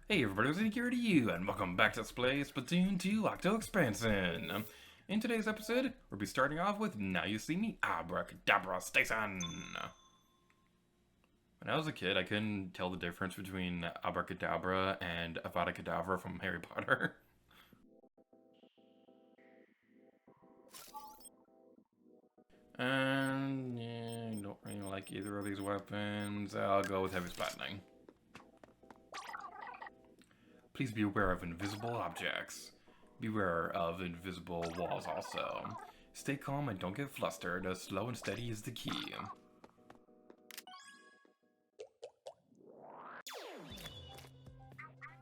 Hey everybody, it's here to you, and welcome back to Let's Play Splatoon 2 Octo Expansion. In today's episode, we'll be starting off with Now You See Me, Abracadabra Station. When I was a kid, I couldn't tell the difference between Abracadabra and Avada Kedavra from Harry Potter. And yeah, I don't really like either of these weapons. I'll go with Heavy Splatting. Please be aware of invisible objects. Beware of invisible walls also. Stay calm and don't get flustered, as slow and steady is the key.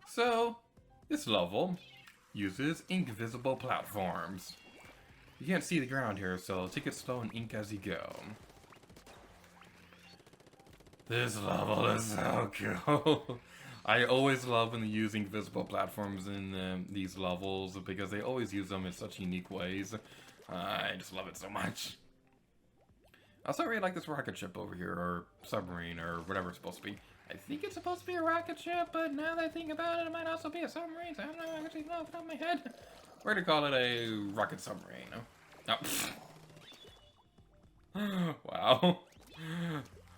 So, this level uses invisible platforms. You can't see the ground here, so take it slow and ink as you go. This level is so cool. I always love when they use invisible platforms in these levels because they always use them in such unique ways. I just love it so much. I also really like this rocket ship over here, or submarine, or whatever it's supposed to be. I think it's supposed to be a rocket ship, but now that I think about it, it might also be a submarine, so I don't know, I actually know off the top of my head. We're gonna call it a rocket submarine. Oh. Wow.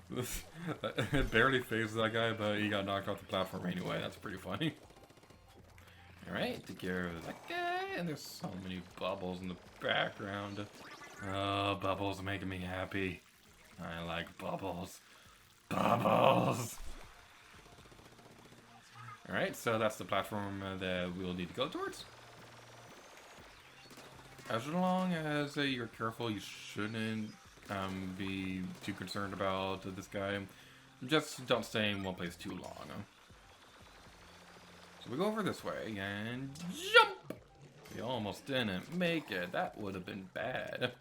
It barely phased that guy, but he got knocked off the platform anyway. That's pretty funny. Alright, take care of that guy. And there's so many bubbles in the background. Oh, bubbles making me happy. I like bubbles. Bubbles! Alright, so that's the platform that we'll need to go towards. As long as you're careful, you shouldn't be too concerned about this guy. Just don't stay in one place too long. So we go over this way and jump! We almost didn't make it. That would have been bad.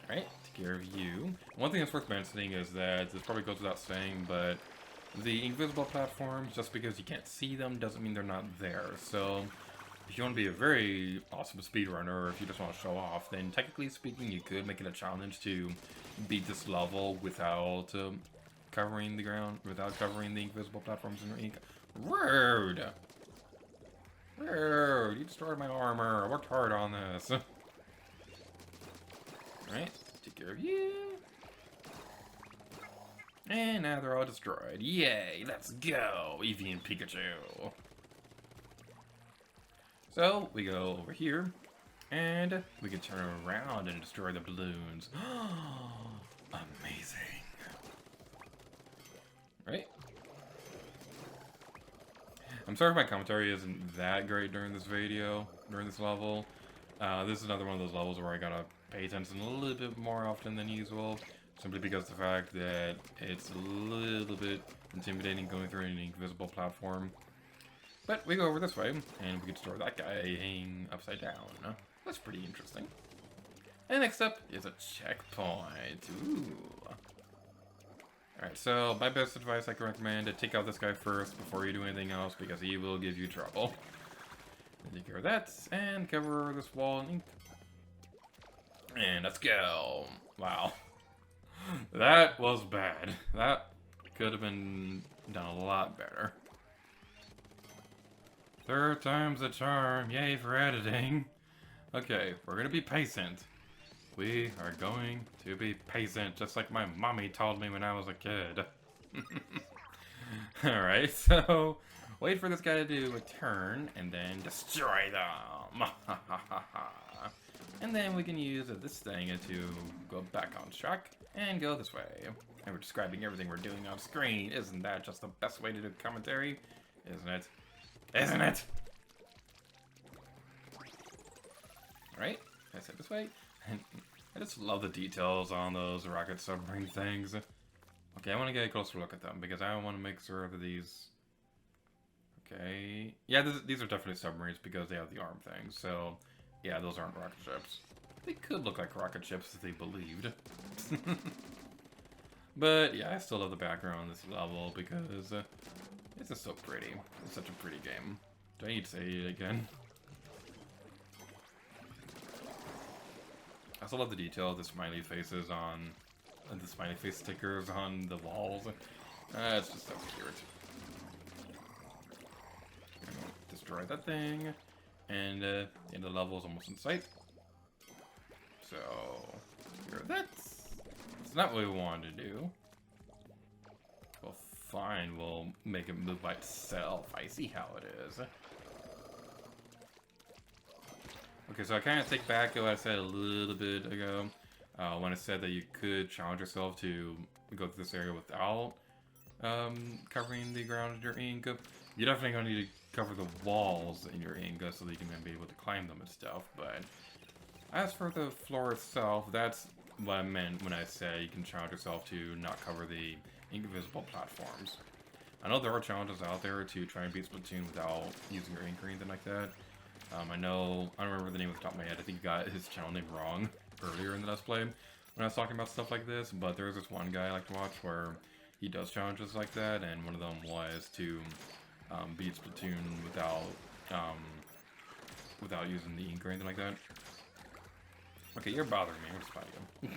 Alright, take care of you. One thing that's worth mentioning is that this probably goes without saying, but the invisible platforms, just because you can't see them, doesn't mean they're not there. So if you want to be a very awesome speedrunner, or if you just want to show off, then technically speaking, you could make it a challenge to beat this level without covering the ground, without covering the invisible platforms in your ink. Rude! Rude! You destroyed my armor. I worked hard on this. Alright, take care of you. And now they're all destroyed. Yay! Let's go! Eevee and Pikachu. So, we go over here, and we can turn around and destroy the balloons. Amazing. Right? I'm sorry if my commentary isn't that great during this video, during this level. This is another one of those levels where I gotta pay attention a little bit more often than usual, simply because of the fact that it's a little bit intimidating going through an invisible platform. But we go over this way, and we can destroy that guy hanging upside down. That's pretty interesting. And next up is a checkpoint. Ooh. Alright, so my best advice I can recommend is take out this guy first before you do anything else, because he will give you trouble. Take care of that, and cover this wall in ink. And let's go. Wow. That was bad. That could have been done a lot better. Third time's the charm. Yay for editing. Okay, we're gonna be patient. We are going to be patient, just like my mommy told me when I was a kid. Alright, so wait for this guy to do a turn, and then destroy them. And then we can use this thing to go back on track and go this way. And we're describing everything we're doing on screen. Isn't that just the best way to do commentary? Isn't it? Isn't it? Alright, I said this way. I just love the details on those rocket submarine things. Okay, I want to get a closer look at them because I want to make sure that these... Okay... Yeah, these are definitely submarines because they have the arm things. So, yeah, those aren't rocket ships. They could look like rocket ships if they believed. But, yeah, I still love the background on this level because... It's just so pretty. It's such a pretty game. Do I need to say it again? I also love the detail of the smiley faces on... the smiley face stickers on the walls. It's just so cute. destroy that thing. And the end of the level is almost in sight. So, here, that's not what we wanted to do. Well, fine, we'll make it move by itself. I see how it is. Okay, so I kind of take back what I said a little bit ago when I said that you could challenge yourself to go through this area without covering the ground in your ink. You're definitely going to need to cover the walls in your ink so that you can then be able to climb them and stuff. But as for the floor itself, that's what I meant when I said you can challenge yourself to not cover the invisible platforms. I know there are challenges out there to try and beat Splatoon without using your ink or anything like that. I don't remember the name off the top of my head. I think he got his channel name wrong earlier in the Let's Play when I was talking about stuff like this, but there's this one guy I like to watch where he does challenges like that, and one of them was to beat Splatoon without using the ink or anything like that. Okay, you're bothering me. We'll just find you.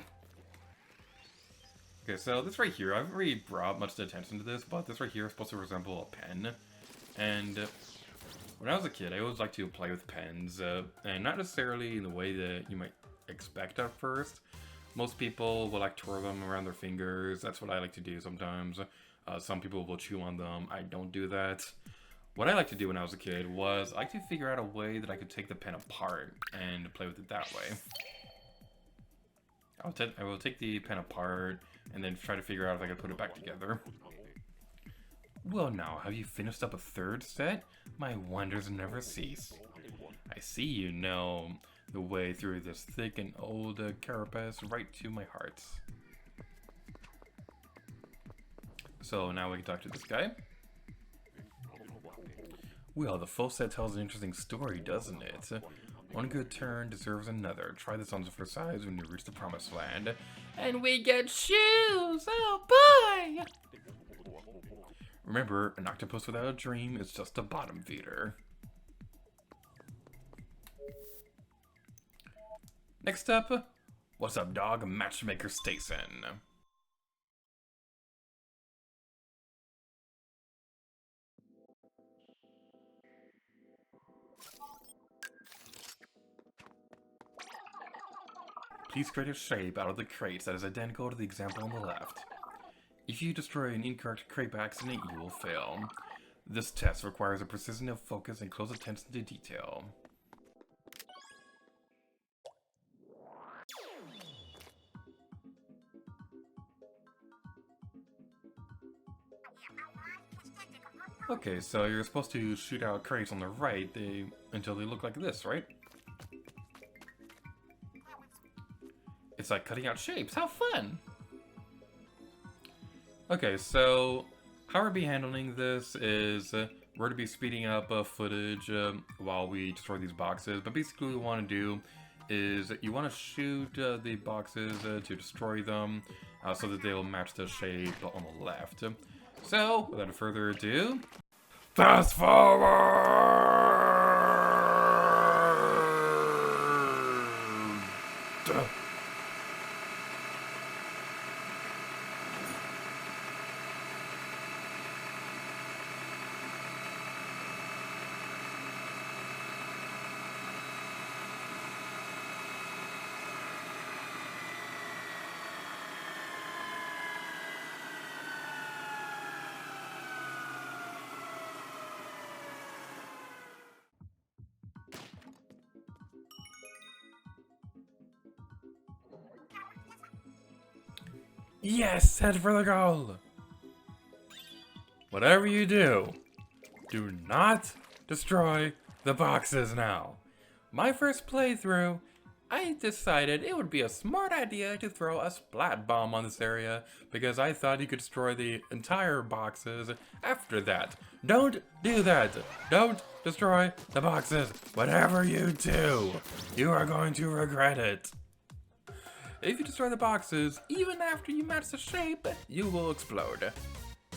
Okay, so this right here, I haven't really brought much attention to this, but this right here is supposed to resemble a pen. And when I was a kid, I always liked to play with pens, and not necessarily in the way that you might expect at first. Most people will like twirl them around their fingers. That's what I like to do sometimes. Some people will chew on them. I don't do that. What I like to do when I was a kid was I like to figure out a way that I could take the pen apart and play with it that way. I will take the pen apart and then try to figure out if I can put it back together. Well now, have you finished up a third set? My wonders never cease. I see you know the way through this thick and old carapace right to my heart. So now we can talk to this guy. Well, the full set tells an interesting story, doesn't it? One good turn deserves another. Try this on the first size when you reach the promised land. And we get shoes! Oh boy! Remember, an octopus without a dream is just a bottom feeder. Next up, what's up dog? Matchmaker Station. Please create a shape out of the crates that is identical to the example on the left. If you destroy an incorrect crate by accident, you will fail. This test requires a precision of focus and close attention to detail. Okay, so you're supposed to shoot out crates on the right until they look like this, right? It's like cutting out shapes. How fun! Okay, so how we'll be handling this is we're going to be speeding up footage while we destroy these boxes. But basically what we want to do is you want to shoot the boxes to destroy them so that they will match the shape on the left. So, without further ado, fast forward! Yes, head for the goal! Whatever you do not destroy the boxes now. My first playthrough, I decided it would be a smart idea to throw a splat bomb on this area because I thought you could destroy the entire boxes after that. Don't do that! Don't destroy the boxes! Whatever you do, you are going to regret it. If you destroy the boxes, even after you match the shape, you will explode.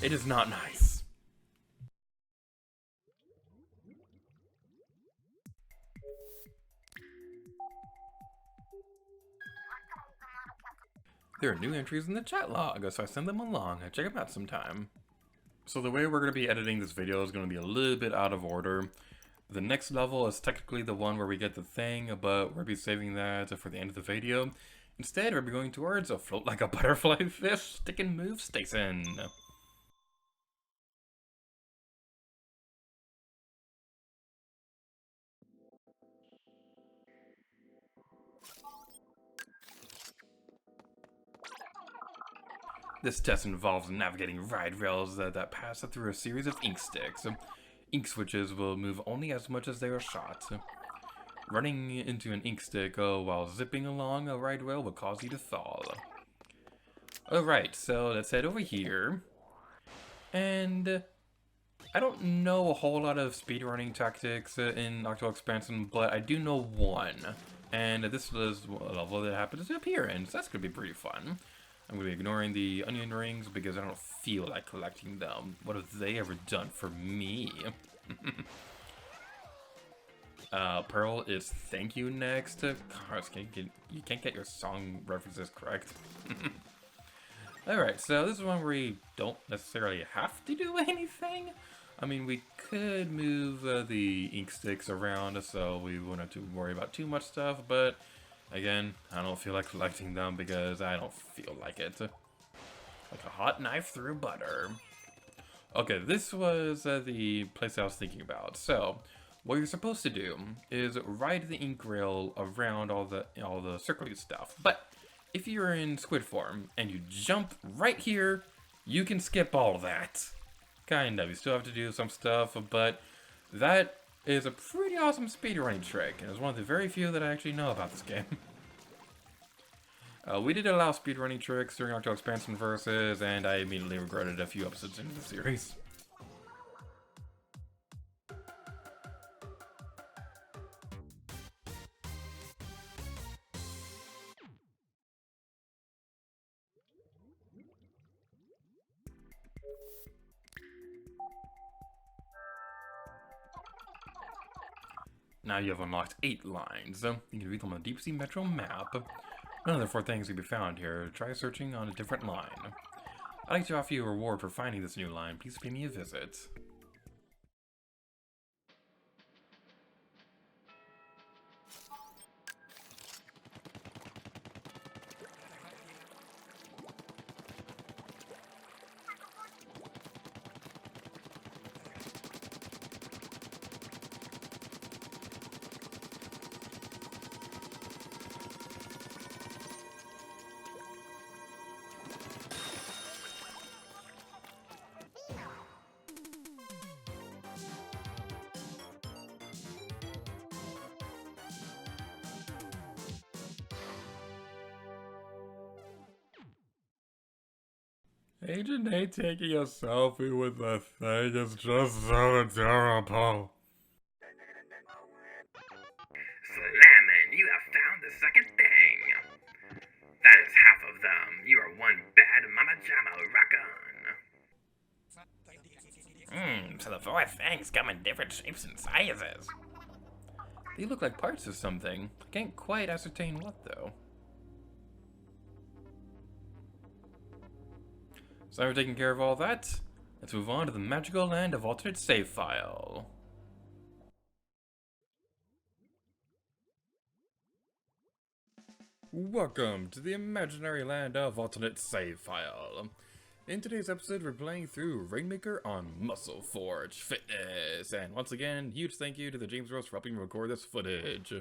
It is not nice. There are new entries in the chat log, so I send them along. Check them out sometime. So the way we're going to be editing this video is going to be a little bit out of order. The next level is technically the one where we get the thing, but we'll be saving that for the end of the video. Instead, we'll be going towards a float like a butterfly fish stick and move station. This test involves navigating ride rails that pass through a series of ink sticks. Ink switches will move only as much as they are shot. Running into an ink stick while zipping along a ride rail will cause you to fall. Alright, so let's head over here. And I don't know a whole lot of speedrunning tactics in Octo Expansion, but I do know one. And this was a level that happens to appear in, so that's going to be pretty fun. I'm going to be ignoring the onion rings because I don't feel like collecting them. What have they ever done for me? Pearl is thank you next. Gosh, you can't get your song references correct. Alright, so this is one where you don't necessarily have to do anything. I mean, we could move the ink sticks around so we wouldn't have to worry about too much stuff, but again, I don't feel like collecting them because I don't feel like it. Like a hot knife through butter. Okay, this was the place I was thinking about. So, what you're supposed to do is ride the ink rail around all the circly stuff. But if you're in squid form and you jump right here, you can skip all that. Kind of. You still have to do some stuff, but that is a pretty awesome speedrunning trick, and it's one of the very few that I actually know about this game. We did allow speedrunning tricks during Octo Expansion Versus, and I immediately regretted a few episodes into the series. Now you have unlocked 8 lines. You can read them on the Deep Sea Metro map. None of the 4 things can be found here. Try searching on a different line. I'd like to offer you a reward for finding this new line. Please pay me a visit. Agent A taking a selfie with the thing is just so adorable. Slammin', you have found the second thing. That is half of them. You are one bad mama jamma, rock on. So the 4 things come in different shapes and sizes. They look like parts of something. I can't quite ascertain what, though. So now we're taking care of all that. Let's move on to the magical land of alternate save file. Welcome to the imaginary land of alternate save file. In today's episode, we're playing through Rainmaker on Muscle Forge Fitness. And once again, huge thank you to the James Rose for helping me record this footage.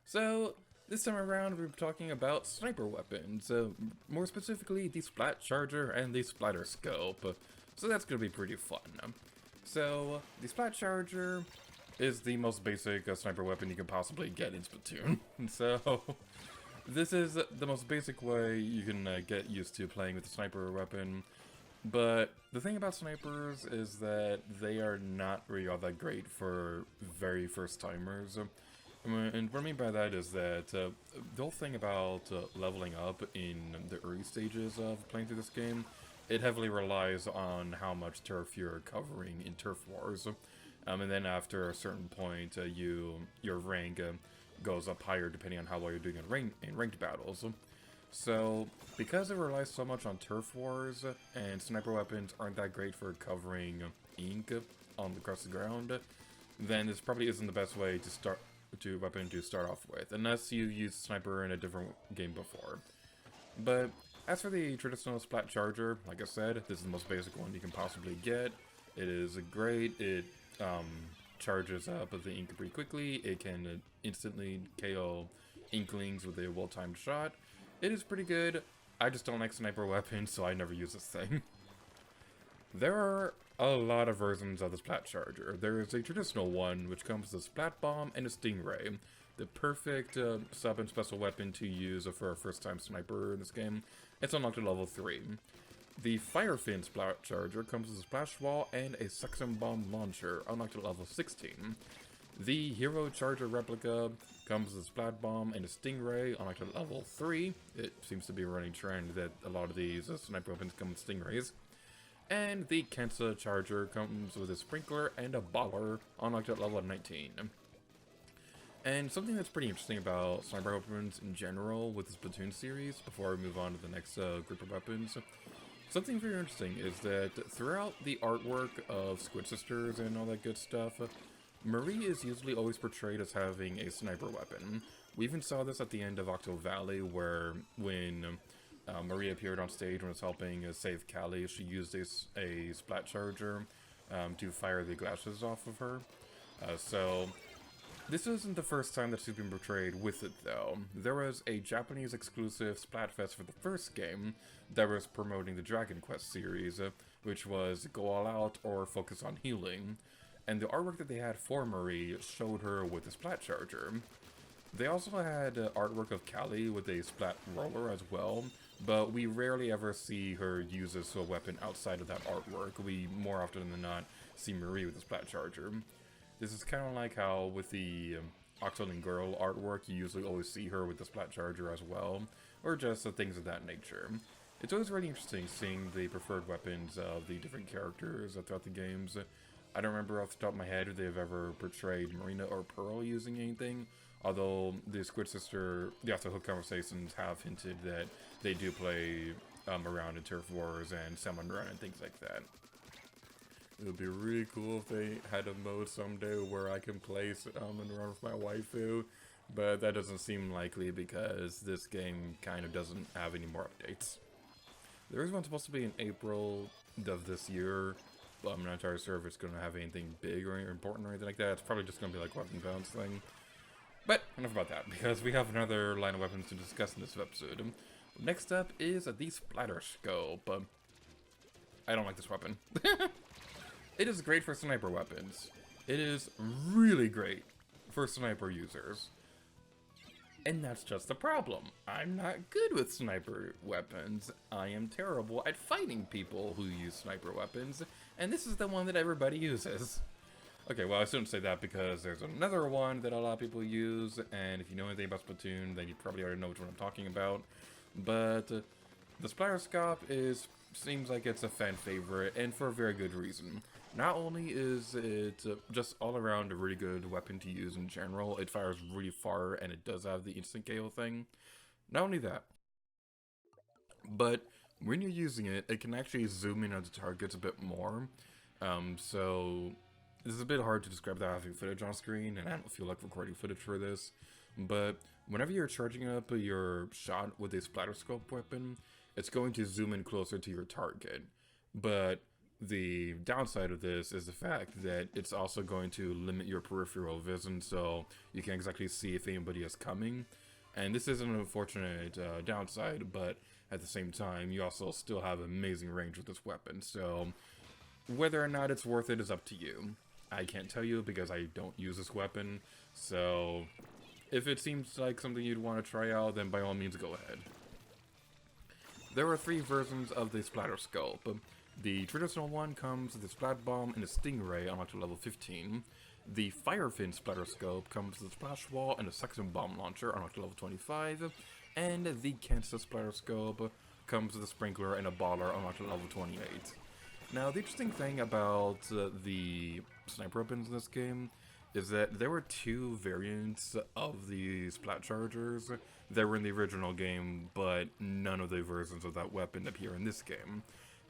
So, this time around, we're talking about sniper weapons. More specifically, the Splat Charger and the Splatter Scope. So that's going to be pretty fun. So, the Splat Charger is the most basic sniper weapon you can possibly get in Splatoon. So, this is the most basic way you can get used to playing with the sniper weapon. But the thing about snipers is that they are not really all that great for very first timers. And what I mean by that is that the whole thing about leveling up in the early stages of playing through this game, it heavily relies on how much turf you're covering in turf wars. And then after a certain point, your rank goes up higher depending on how well you're doing in ranked battles. So, because it relies so much on turf wars, and sniper weapons aren't that great for covering ink across the ground, then this probably isn't the best way to start off with, unless you used Sniper in a different game before. But as for the traditional Splat Charger, like I said, this is the most basic one you can possibly get. It is great. It charges up the ink pretty quickly. It can instantly KO Inklings with a well-timed shot. It is pretty good. I just don't like sniper weapons, so I never use this thing. There are a lot of versions of the Splat Charger. There is a traditional one, which comes with a Splat Bomb and a Stingray. The perfect sub and special weapon to use for a first-time sniper in this game. It's unlocked at level 3. The Firefin Splat Charger comes with a Splash Wall and a Suction Bomb Launcher, unlocked at level 16. The Hero Charger Replica comes with a Splat Bomb and a Stingray, unlocked at level 3. It seems to be a running trend that a lot of these sniper weapons come with Stingrays. And the Kensa Charger comes with a Sprinkler and a Baller, unlocked at level 19. And something that's pretty interesting about sniper weapons in general with the Splatoon series, before we move on to the next group of weapons, something very interesting is that throughout the artwork of Squid Sisters and all that good stuff, Marie is usually always portrayed as having a sniper weapon. We even saw this at the end of Octo Valley, where when Marie appeared on stage and was helping save Callie, she used a Splat Charger to fire the glasses off of her. So this isn't the first time that she's been portrayed with it, though. There was a Japanese exclusive Splatfest for the first game that was promoting the Dragon Quest series, which was go all out or focus on healing. And the artwork that they had for Marie showed her with a Splat Charger. They also had artwork of Callie with a Splat Roller as well, but we rarely ever see her use this weapon outside of that artwork. We more often than not see Marie with a Splat Charger. This is kind of like how with the Octoling Girl artwork, you usually always see her with the Splat Charger as well, or just things of that nature. It's always really interesting seeing the preferred weapons of the different characters throughout the games. I don't remember off the top of my head if they've ever portrayed Marina or Pearl using anything, although the Squid Sister, the Off the Hook conversations have hinted that they do play around in Turf Wars and Salmon Run and things like that. It would be really cool if they had a mode someday where I can play and run with my waifu, but that doesn't seem likely because this game kind of doesn't have any more updates. There is one supposed to be in April of this year, but I'm not entirely sure if it's going to have anything big or important or anything like that. It's probably just going to be like weapon balance thing. But enough about that, because we have another line of weapons to discuss in this episode. Next up is the Splatter Scope. I don't like this weapon. It is great for sniper weapons. It is really great for sniper users. And that's just the problem. I'm not good with sniper weapons. I am terrible at fighting people who use sniper weapons, and this is the one that everybody uses. Okay, well, I shouldn't say that because there's another one that a lot of people use, and if you know anything about Splatoon, then you probably already know which one I'm talking about. But the Splatter Scope seems like it's a fan favorite, and for a very good reason. Not only is it just all around a really good weapon to use in general, it fires really far and it does have the instant KO thing. Not only that, but when you're using it, it can actually zoom in on the targets a bit more. So this is a bit hard to describe without having footage on screen, and I don't feel like recording footage for this. But whenever you're charging up your shot with a Splatter Scope weapon, it's going to zoom in closer to your target. But the downside of this is the fact that it's also going to limit your peripheral vision, so you can't exactly see if anybody is coming. And this is an unfortunate downside, but at the same time, you also still have amazing range with this weapon. So whether or not it's worth it is up to you. I can't tell you because I don't use this weapon, so if it seems like something you'd want to try out, then by all means go ahead. There are 3 versions of the Splatter Scope. The traditional one comes with a Splat Bomb and a Stingray unlocked to level 15. The Firefin Splatter Scope comes with a Splash Wall and a Suction Bomb Launcher unlocked to level 25. And the Kansas Splatter Scope comes with a Sprinkler and a Baller unlocked to level 28. Now, the interesting thing about the sniper weapons in this game is that there were 2 variants of the Splat Chargers that were in the original game, but none of the versions of that weapon appear in this game.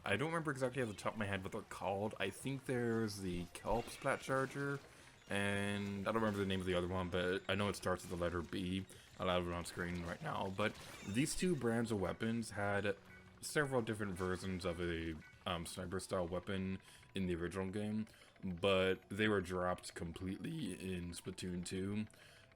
I don't remember exactly off the top of my head what they're called. I think there's the Kelp Splat Charger, and I don't remember the name of the other one, but I know it starts with the letter B. I'll have it on screen right now. But these two brands of weapons had several different versions of a sniper-style weapon in the original game, but they were dropped completely in Splatoon 2.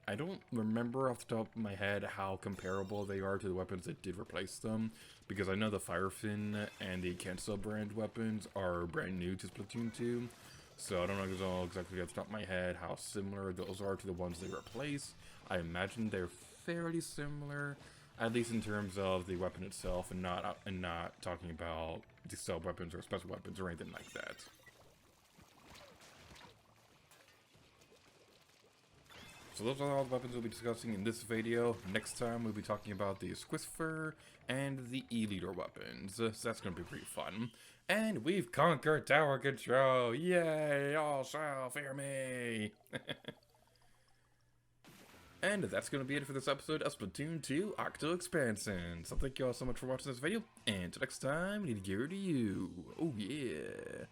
I don't remember off the top of my head how comparable they are to the weapons that did replace them, because I know the Firefin and the Cancel brand weapons are brand new to Splatoon 2, so I don't know exactly off the top of my head how similar those are to the ones they replace. I imagine they're fairly similar, at least in terms of the weapon itself, and not talking about the sub weapons or special weapons or anything like that. So those are all the weapons we'll be discussing in this video. Next time we'll be talking about the Squisfer and the E-Leader weapons. So that's going to be pretty fun. And we've conquered tower control! Yay! All shall fear me! And that's going to be it for this episode of Splatoon 2 Octo Expansion. So thank you all so much for watching this video. And until next time, I need to give it to you. Oh yeah!